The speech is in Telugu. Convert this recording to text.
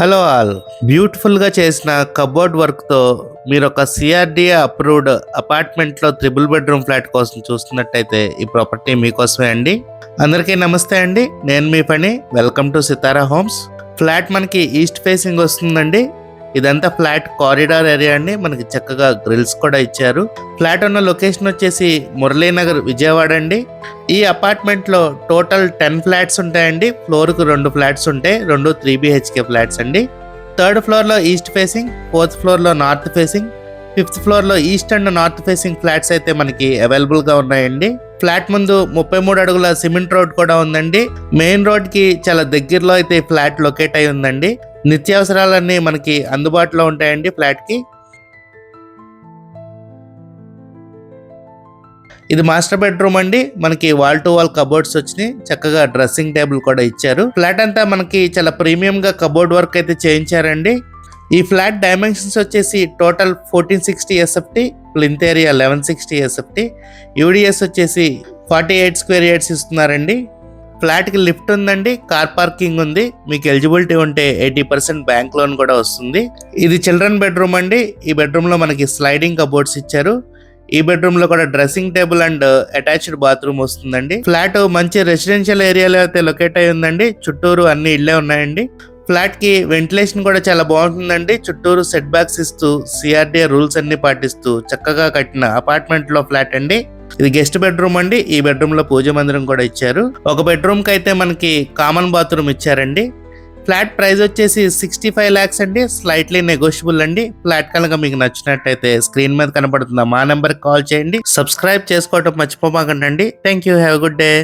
Hello all. బ్యూటిఫుల్గా చేసిన కబోర్డ్ వర్క్తో మీరు ఒక సిఆర్డిఏ అప్రూవ్డ్ అపార్ట్మెంట్లో త్రిబుల్ బెడ్రూమ్ ఫ్లాట్ కోసం చూస్తున్నట్టయితే ఈ ప్రాపర్టీ మీకోసమే అండి. అందరికీ నమస్తే అండి, నేను మీ పని. Welcome to Sitara homes. Flat మనకి ఈస్ట్ ఫేసింగ్ వస్తుందండి. ఇదంతా ఫ్లాట్ కారిడార్ ఏరియా అండి. మనకి చక్కగా గ్రిల్స్ కూడా ఇచ్చారు. ఫ్లాట్ ఉన్న లొకేషన్ వచ్చేసి మురళీనగర్, విజయవాడ అండి. ఈ అపార్ట్మెంట్లో టోటల్ 10 ఫ్లాట్స్ ఉంటాయండి. ఫ్లోర్కు 2 ఫ్లాట్స్ ఉంటాయి, 2 3 BHK ఫ్లాట్స్ అండి. థర్డ్ ఫ్లోర్లో ఈస్ట్ ఫేసింగ్, ఫోర్త్ ఫ్లోర్లో నార్త్ ఫేసింగ్, ఫిఫ్త్ ఫ్లోర్లో east and north facing flats అయితే మనకి అవైలబుల్గా ఉన్నాయండి. ఫ్లాట్ ముందు 33 అడుగుల సిమెంట్ రోడ్ కూడా ఉందండి. మెయిన్ రోడ్కి చాలా దగ్గరలో అయితే ఈ ఫ్లాట్ లొకేట్ అయి ఉందండి. నిత్యావసరాలన్నీ మనకి అందుబాటులో ఉంటాయండి ఫ్లాట్కి. ఇది మాస్టర్ బెడ్రూమ్ అండి. మనకి వాల్ టు వాల్ కబోర్డ్స్ వచ్చినాయి, చక్కగా డ్రెస్సింగ్ టేబుల్ కూడా ఇచ్చారు. ఫ్లాట్ అంతా మనకి చాలా ప్రీమియం గా కబోర్డ్ వర్క్ అయితే చేయించారండి. ఈ ఫ్లాట్ డైమెన్షన్స్ వచ్చేసి total 1460 SFT, plinth area 1160 SFT, UDS వచ్చేసి 48 స్క్వేర్ యార్డ్స్ ఇస్తున్నారండి. ఫ్లాట్కి లిఫ్ట్ ఉందండి, కార్ పార్కింగ్ ఉంది. మీకు ఎలిజిబిలిటీ ఉంటే 80% బ్యాంక్ లోన్ కూడా వస్తుంది. ఇది చిల్డ్రన్ బెడ్రూమ్ అండి. ఈ బెడ్రూమ్ లో మనకి స్లైడింగ్ కబోర్డ్స్ ఇచ్చారు. ఈ బెడ్రూమ్ లో కూడా dressing table and attached bathroom వస్తుందండి. ఫ్లాట్ మంచి రెసిడెన్షియల్ ఏరియాలో అయితే లొకేట్ అయి ఉందండి. చుట్టూరు అన్ని ఇళ్లే ఉన్నాయండి. ఫ్లాట్ కి వెంటిలేషన్ కూడా చాలా బాగుంటుందండి. చుట్టూరు సెట్ బ్యాక్స్ ఇస్తూ సిఆర్డిఏ రూల్స్ అన్ని పాటిస్తూ చక్కగా కట్టిన అపార్ట్మెంట్ లో ఫ్లాట్ అండి. ఇది గెస్ట్ బెడ్రూమ్ అండి. ఈ బెడ్రూమ్ లో పూజ మందిరం కూడా ఇచ్చారు. ఒక బెడ్రూమ్ కి అయితే మనకి కామన్ బాత్రూమ్ ఇచ్చారండి. ఫ్లాట్ ప్రైస్ వచ్చేసి 65 lakhs అండి. స్లైట్లీ నెగోషియబుల్ అండి. ఫ్లాట్ కనుక మీకు నచ్చినట్టయితే స్క్రీన్ మీద కనపడుతున్న మా నెంబర్కి కాల్ చేయండి. సబ్స్క్రైబ్ చేసుకోవడం మర్చిపోమాకండి. Thank you. Have a good day.